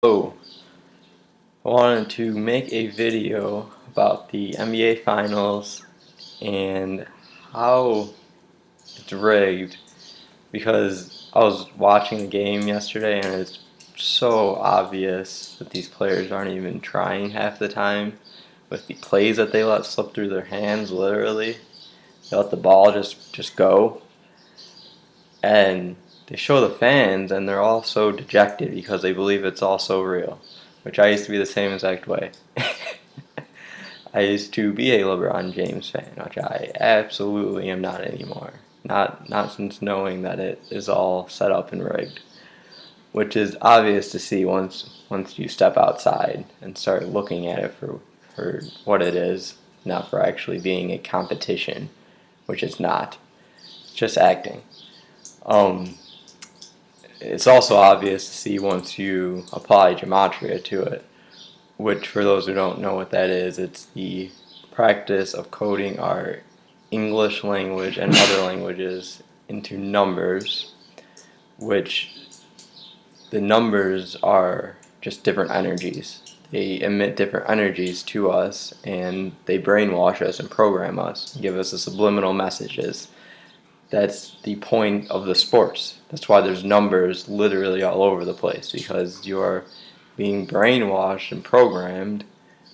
So, I wanted to make a video about the NBA Finals and how it's rigged, because I was watching the game yesterday and it's so obvious that these players aren't even trying half the time with the plays that they let slip through their hands. Literally, they let the ball just go, and they show the fans and they're all so dejected because they believe it's all so real, which I used to be the same exact way. I used to be a LeBron James fan, which I absolutely am not anymore. Not since knowing that it is all set up and rigged, which is obvious to see once you step outside and start looking at it for what it is, not for actually being a competition, which it's not. It's just acting. It's also obvious to see once you apply Gematria to it, which, for those who don't know what that is, it's the practice of coding our English language and other languages into numbers, which the numbers are just different energies. They emit different energies to us, and they brainwash us and program us, give us the subliminal messages. That's the point of the sports. That's why there's numbers literally all over the place, because you're being brainwashed and programmed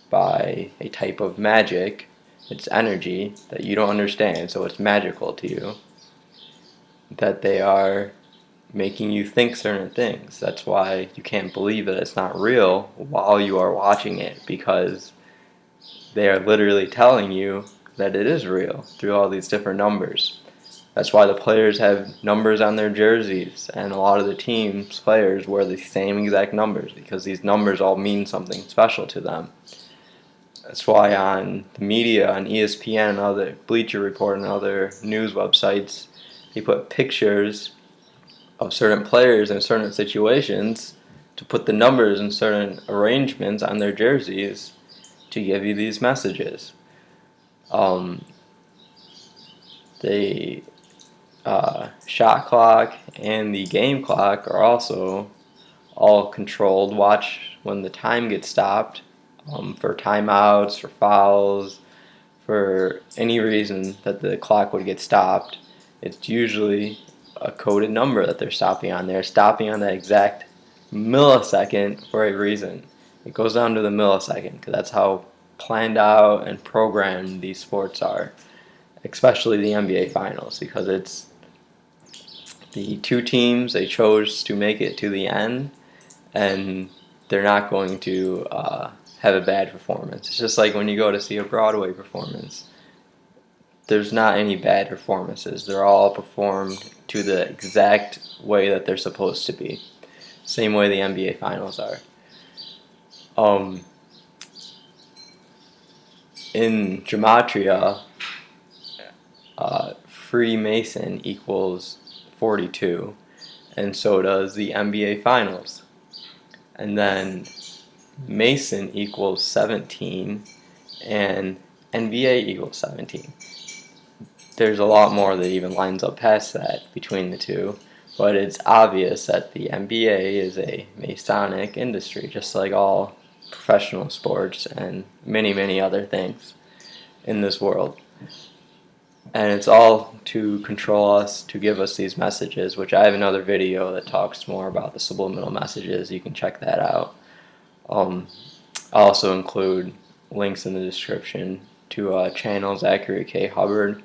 by a type of magic. It's energy that you don't understand, so it's magical to you, that they are making you think certain things. That's why you can't believe that it's not real while you are watching it, because they are literally telling you that it is real through all these different numbers. That's why the players have numbers on their jerseys, and a lot of the team's players wear the same exact numbers, because these numbers all mean something special to them. That's why on the media, on ESPN and other Bleacher Report and other news websites, they put pictures of certain players in certain situations to put the numbers in certain arrangements on their jerseys to give you these messages. The shot clock and the game clock are also all controlled. Watch when the time gets stopped, for timeouts, for fouls, for any reason that the clock would get stopped. It's usually a coded number that they're stopping on. They're stopping on that exact millisecond for a reason. It goes down to the millisecond, because that's how planned out and programmed these sports are, especially the NBA Finals, because it's the two teams, they chose to make it to the end, and they're not going to have a bad performance. It's just like when you go to see a Broadway performance. There's not any bad performances. They're all performed to the exact way that they're supposed to be. Same way the NBA Finals are. In Gematria, Freemason equals 42, and so does the NBA Finals. And then Mason equals 17, and NBA equals 17. There's a lot more that even lines up past that between the two, but it's obvious that the NBA is a Masonic industry, just like all professional sports and many, many other things in this world. And it's all to control us, to give us these messages, which I have another video that talks more about the subliminal messages. You can check that out. I'll also include links in the description to channels Accurate K. Hubbard,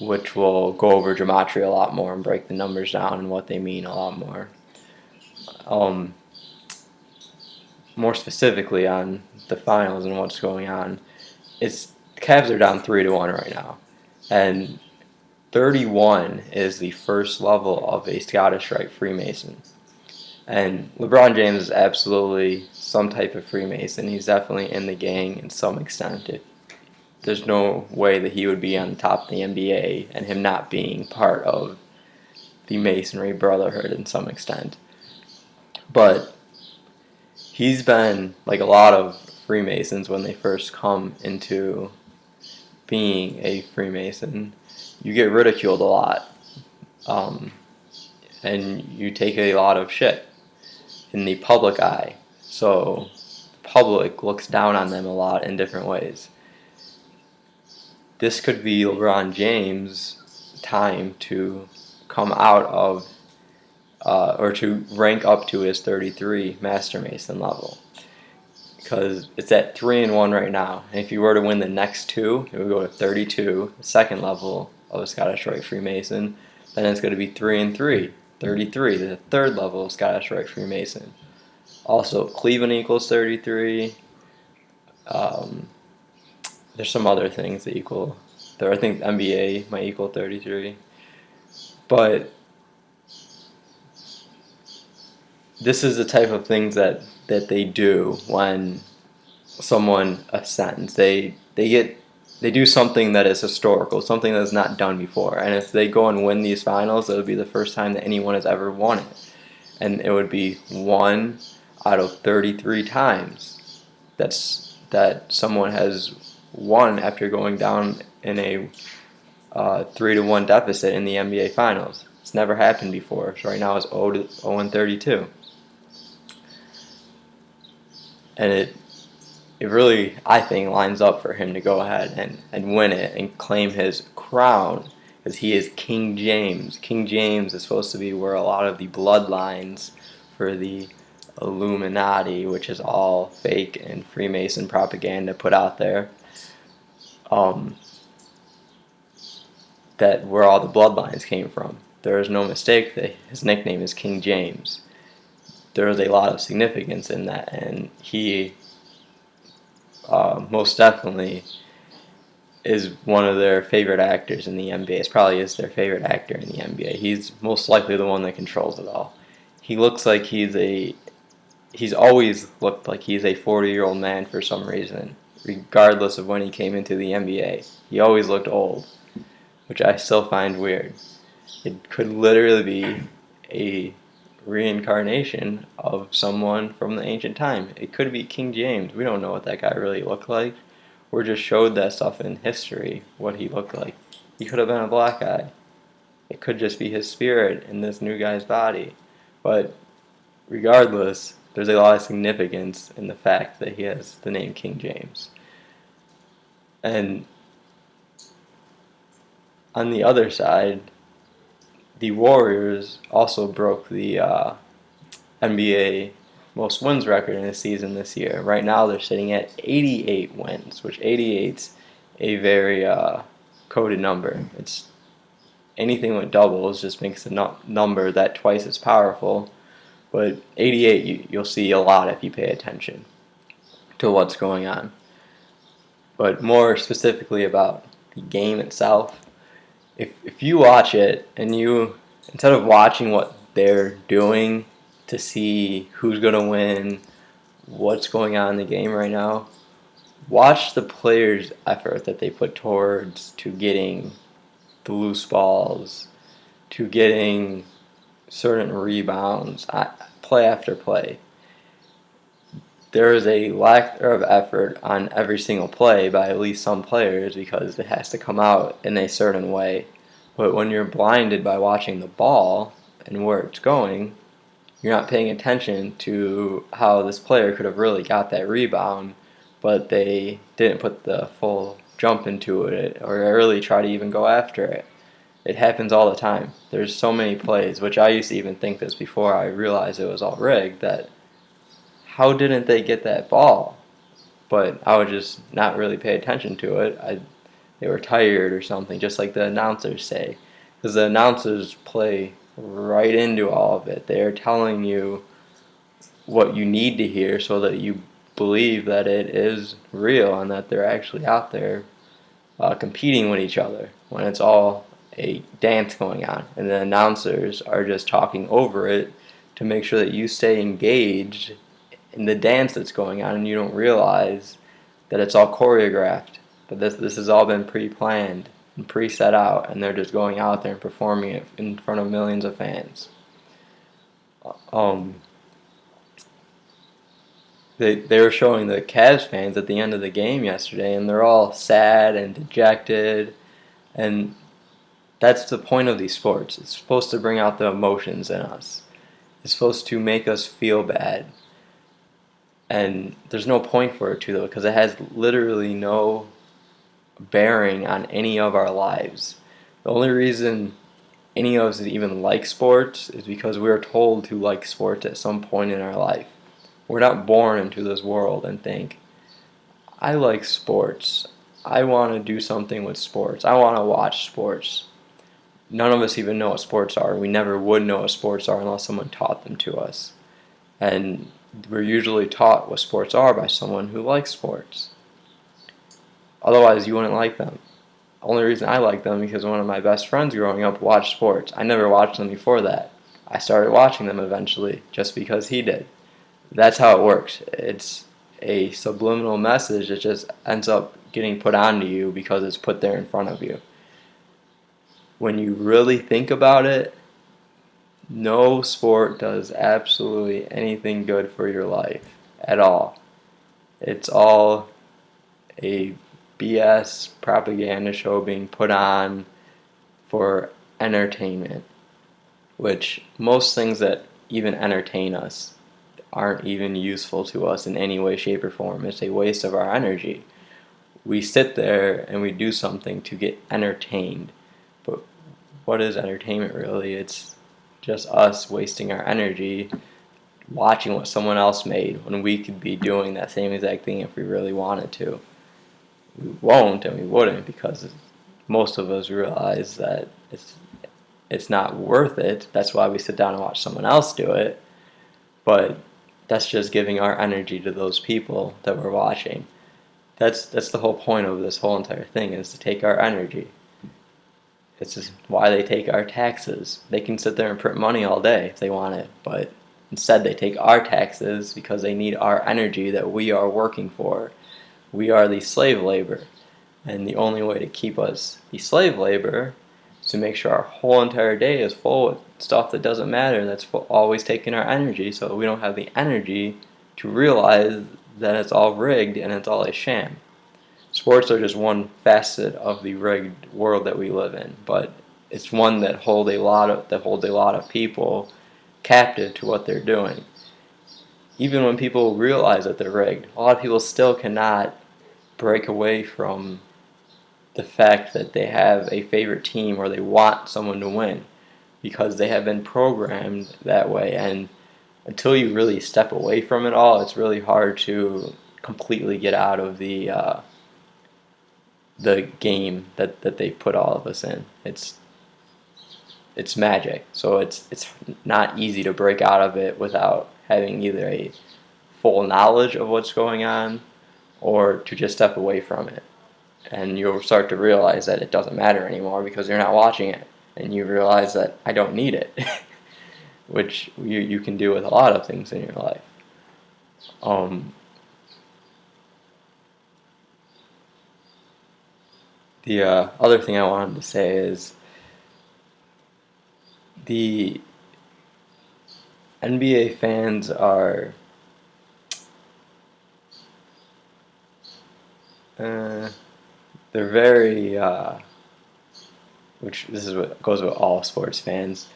which will go over Gematria a lot more and break the numbers down and what they mean a lot more. More specifically on the finals and what's going on, the Cavs are down 3-1 right now, and 31 is the first level of a Scottish Rite Freemason. And LeBron James is absolutely some type of Freemason. He's definitely in the gang in some extent. There's no way that he would be on the top of the NBA and him not being part of the Masonry Brotherhood in some extent. But he's been, like a lot of Freemasons, when they first come into being a Freemason, you get ridiculed a lot, and you take a lot of shit. in the public eye. So the public looks down on them a lot in different ways. This could be LeBron James' time to come out of or to rank up to his 33 Master Mason level, because it's at 3-1 right now. And if you were to win the next two, it would go to 32, the second level of a Scottish Rite Freemason. Then it's going to be 3-3, 33, the third level of Scottish Rite Freemason. Also, Cleveland equals 33. There's some other things that equal there. I think NBA might equal 33. But this is the type of things that they do when someone ascends. They do something that is historical, something that is not done before. And if they go and win these finals, it would be the first time that anyone has ever won it. And it would be 1 out of 33 times that someone has won after going down in a 3-1 deficit in the NBA Finals. It's never happened before. So right now it's 0-32. And it really, I think, lines up for him to go ahead and win it and claim his crown, because he is King James. King James is supposed to be where a lot of the bloodlines for the Illuminati, which is all fake and Freemason propaganda put out there, that where all the bloodlines came from. There is no mistake that his nickname is King James. There is a lot of significance in that, and he most definitely is one of their favorite actors in the NBA. It probably is their favorite actor in the NBA. He's most likely the one that controls it all. He looks like he's always looked like he's a 40-year-old man for some reason, regardless of when he came into the NBA. He always looked old, which I still find weird. It could literally be a reincarnation of someone from the ancient time. It could be King James. We don't know what that guy really looked like. We're just showed that stuff in history, what he looked like. He could have been a black guy. It could just be his spirit in this new guy's body. But regardless, there's a lot of significance in the fact that he has the name King James. And on the other side, the Warriors also broke the NBA most wins record in a season this year. Right now they're sitting at 88 wins, which 88's a very coded number. It's anything with doubles just makes the number that twice as powerful. But 88 you'll see a lot if you pay attention to what's going on. But more specifically about the game itself, if you watch it and you, instead of watching what they're doing to see who's going to win, what's going on in the game right now, watch the players' effort that they put towards to getting the loose balls, to getting certain rebounds, play after play. There is a lack of effort on every single play by at least some players because it has to come out in a certain way. But when you're blinded by watching the ball and where it's going, you're not paying attention to how this player could have really got that rebound, but they didn't put the full jump into it or really try to even go after it. It happens all the time. There's so many plays, which I used to even think this before I realized it was all rigged, that how didn't they get that ball? But I would just not really pay attention to it. They were tired or something, just like the announcers say. Because the announcers play right into all of it. They're telling you what you need to hear so that you believe that it is real and that they're actually out there competing with each other when it's all a dance going on. And the announcers are just talking over it to make sure that you stay engaged in the dance that's going on and you don't realize that it's all choreographed. But this has all been pre-planned and pre-set out, and they're just going out there and performing it in front of millions of fans. They were showing the Cavs fans at the end of the game yesterday, and they're all sad and dejected, and that's the point of these sports. It's supposed to bring out the emotions in us. is supposed to make us feel bad. And there's no point for it to, though, because it has literally no bearing on any of our lives. The only reason any of us even like sports is because we are told to like sports at some point in our life. We're not born into this world and think, I like sports. I want to do something with sports. I want to watch sports. None of us even know what sports are. We never would know what sports are unless someone taught them to us. And we're usually taught what sports are by someone who likes sports. Otherwise, you wouldn't like them. The only reason I like them is because one of my best friends growing up watched sports. I never watched them before that. I started watching them eventually just because he did. That's how it works. It's a subliminal message that just ends up getting put onto you because it's put there in front of you. When you really think about it, no sport does absolutely anything good for your life at all. It's all a BS propaganda show being put on for entertainment, which most things that even entertain us aren't even useful to us in any way, shape, or form. It's a waste of our energy. We sit there and we do something to get entertained, but what is entertainment really? It's just us wasting our energy watching what someone else made when we could be doing that same exact thing if we really wanted to. We won't and we wouldn't because most of us realize that it's not worth it. That's why we sit down and watch someone else do it. But that's just giving our energy to those people that we're watching. That's the whole point of this whole entire thing, is to take our energy. It's just why they take our taxes. They can sit there and print money all day if they want it, but instead they take our taxes because they need our energy that we are working for. We are the slave labor, and the only way to keep us the slave labor is to make sure our whole entire day is full with stuff that doesn't matter, that's always taking our energy, so we don't have the energy to realize that it's all rigged and it's all a sham. Sports are just one facet of the rigged world that we live in, but it's one that holds a lot of people captive to what they're doing. Even when people realize that they're rigged, a lot of people still cannot break away from the fact that they have a favorite team or they want someone to win because they have been programmed that way. And until you really step away from it all, it's really hard to completely get out of the game that they've put all of us in. It's magic, so it's not easy to break out of it without having either a full knowledge of what's going on or to just step away from it. And you'll start to realize that it doesn't matter anymore because you're not watching it, and you realize that I don't need it, which you can do with a lot of things in your life. The other thing I wanted to say is the NBA fans are they're very which this is what goes with all sports fans,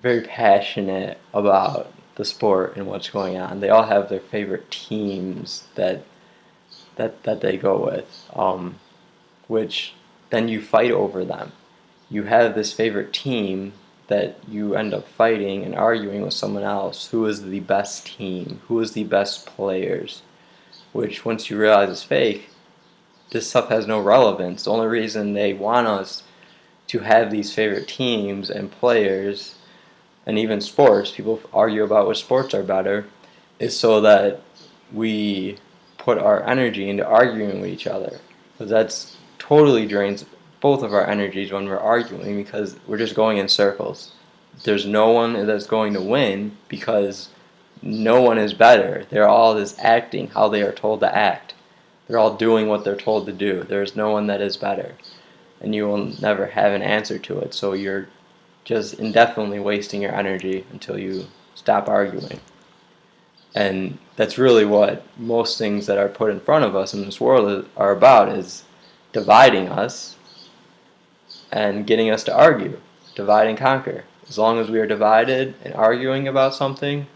very passionate about the sport and what's going on. They all have their favorite teams that they go with, which then you fight over them. You have this favorite team that you end up fighting and arguing with someone else. Who is the best team? Who is the best players? Which, once you realize is fake, this stuff has no relevance. The only reason they want us to have these favorite teams and players, and even sports, people argue about which sports are better, is so that we put our energy into arguing with each other. Because that's totally drains both of our energies when we're arguing, because we're just going in circles. There's no one that's going to win because no one is better. They're all just acting how they are told to act. They're all doing what they're told to do. There's no one that is better. And you will never have an answer to it. So you're just indefinitely wasting your energy until you stop arguing. And that's really what most things that are put in front of us in this world are about, is dividing us and getting us to argue. Divide and conquer. As long as we are divided and arguing about something,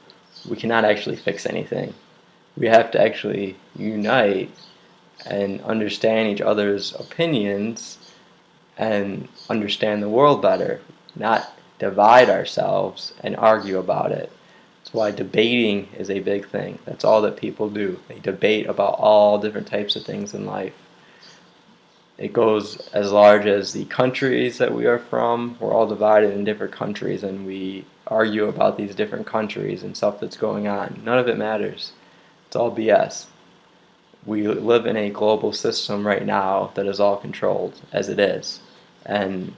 we cannot actually fix anything. We have to actually unite and understand each other's opinions and understand the world better, not divide ourselves and argue about it. That's why debating is a big thing. That's all that people do. They debate about all different types of things in life. It goes as large as the countries that we are from. We're all divided in different countries, and we argue about these different countries and stuff that's going on. None of it matters. It's all BS. We live in a global system right now that is all controlled as it is. And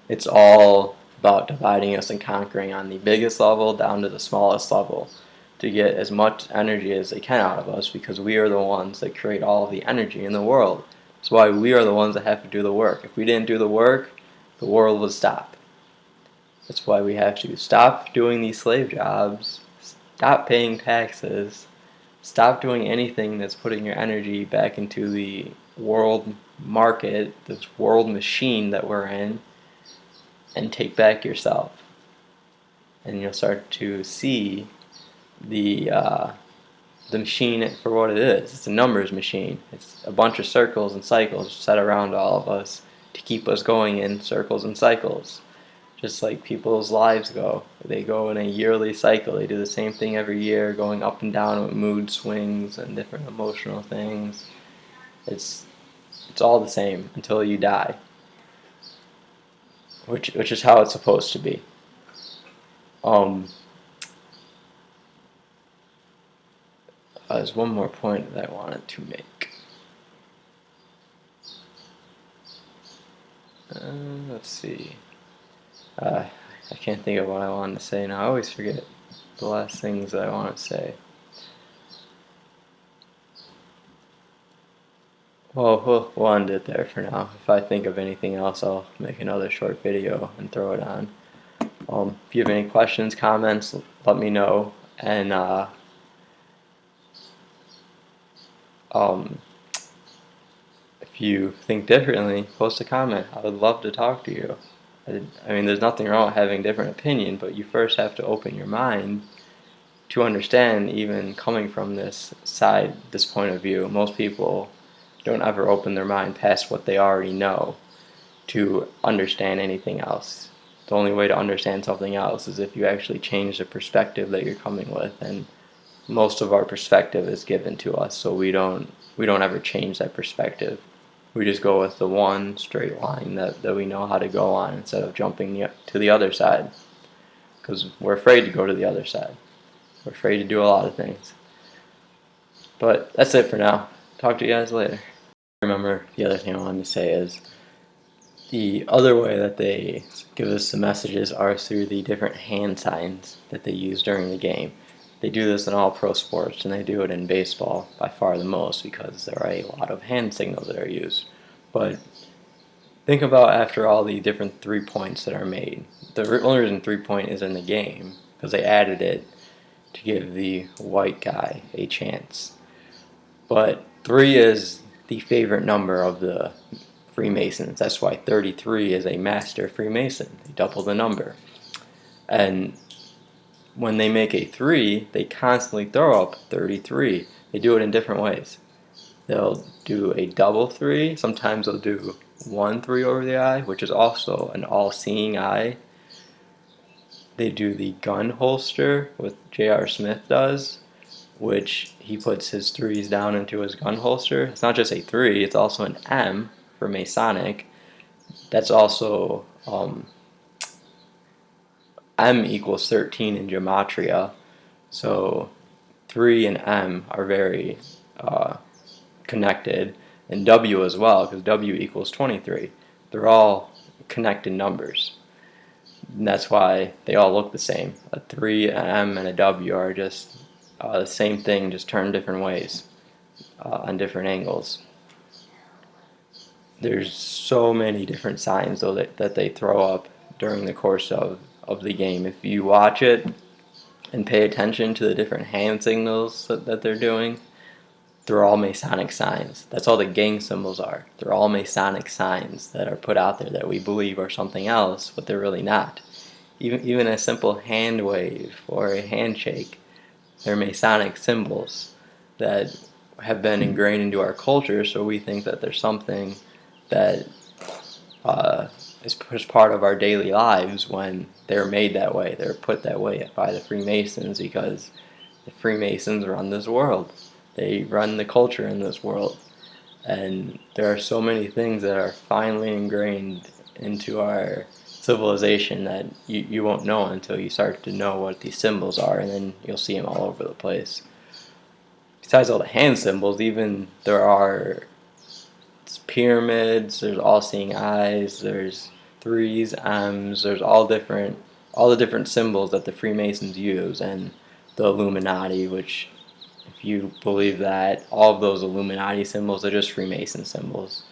it's all about dividing us and conquering on the biggest level down to the smallest level to get as much energy as they can out of us, because we are the ones that create all of the energy in the world. That's why we are the ones that have to do the work. If we didn't do the work, the world would stop. That's why we have to stop doing these slave jobs, stop paying taxes, stop doing anything that's putting your energy back into the world market, this world machine that we're in, and take back yourself. And you'll start to see the machine for what it is. It's a numbers machine. It's a bunch of circles and cycles set around all of us to keep us going in circles and cycles. Just like people's lives go. They go in a yearly cycle. They do the same thing every year, going up and down with mood swings and different emotional things. It's all the same until you die, which is how it's supposed to be. There's one more point that I wanted to make. Let's see. I can't think of what I wanted to say now. I always forget the last things that I want to say. Well, we'll end it there for now. If I think of anything else, I'll make another short video and throw it on. If you have any questions, comments, let me know. And if you think differently, post a comment. I would love to talk to you. I mean, there's nothing wrong with having a different opinion, but you first have to open your mind to understand, even coming from this side, this point of view. Most people don't ever open their mind past what they already know to understand anything else. The only way to understand something else is if you actually change the perspective that you're coming with, and most of our perspective is given to us, so we don't ever change that perspective. We just go with the one straight line that we know how to go on, instead of jumping to the other side, because we're afraid to go to the other side. We're afraid to do a lot of things. But that's it for now. Talk to you guys later. Remember, the other thing I wanted to say is the other way that they give us the messages are through the different hand signs that they use during the game. They do this in all pro sports, and they do it in baseball by far the most, because there are a lot of hand signals that are used. But think about after all the different 3 points that are made. The only reason 3-point is in the game, because they added it to give the white guy a chance. But 3 is the favorite number of the Freemasons. That's why 33 is a master Freemason. They double the number. And when they make a 3, they constantly throw up 33. They do it in different ways. They'll do a double 3. Sometimes they'll do 1 3 over the eye, which is also an all-seeing eye. They do the gun holster, what J.R. Smith does, which he puts his 3s down into his gun holster. It's not just a 3, it's also an M for Masonic. That's also M equals 13 in Gematria, so 3 and M are very connected, and W as well, because W equals 23. They're all connected numbers, and that's why they all look the same. A 3, an M, and a W are just the same thing, just turned different ways on different angles. There's so many different signs though that they throw up during the course of the game. If you watch it and pay attention to the different hand signals that they're doing, they're all Masonic signs. That's all the gang symbols are. They're all Masonic signs that are put out there that we believe are something else, but they're really not. even a simple hand wave or a handshake. They're Masonic symbols that have been ingrained into our culture, so we think that there's something that is part of our daily lives when they're made that way. They're put that way by the Freemasons because the Freemasons run this world. They run the culture in this world. And there are so many things that are finely ingrained into our civilization that you won't know until you start to know what these symbols are, and then you'll see them all over the place. Besides all the hand symbols, even there are pyramids, there's all-seeing eyes, there's threes, M's, there's all the different symbols that the Freemasons use, and the Illuminati, which, if you believe that, all of those Illuminati symbols are just Freemason symbols.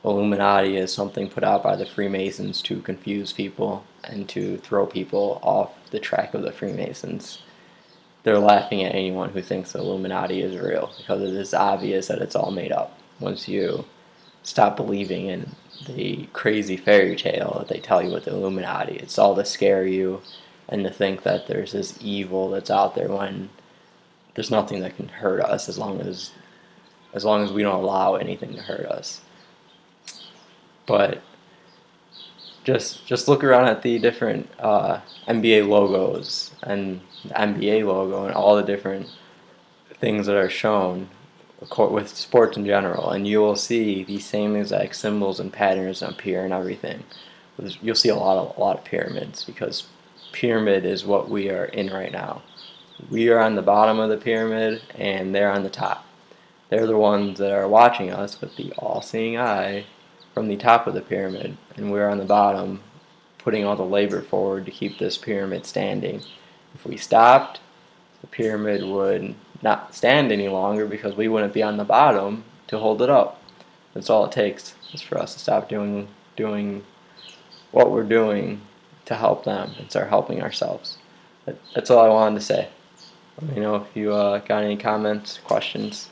Illuminati is something put out by the Freemasons to confuse people and to throw people off the track of the Freemasons. They're laughing at anyone who thinks the Illuminati is real because it is obvious that it's all made up. Once you stop believing in the crazy fairy tale that they tell you with the Illuminati, it's all to scare you and to think that there's this evil that's out there when there's nothing that can hurt us as long as we don't allow anything to hurt us. But just look around at the different NBA logos and the NBA logo and all the different things that are shown with sports in general, and you will see these same exact symbols and patterns appear and everything. You'll see a lot of pyramids because pyramid is what we are in right now. We are on the bottom of the pyramid and they're on the top. They're the ones that are watching us with the all-seeing eye from the top of the pyramid, and we're on the bottom putting all the labor forward to keep this pyramid standing. If we stopped, the pyramid would not stand any longer because we wouldn't be on the bottom to hold it up. That's all it takes, is for us to stop doing what we're doing to help them and start helping ourselves. That's all I wanted to say. Let me know if you got any comments, questions.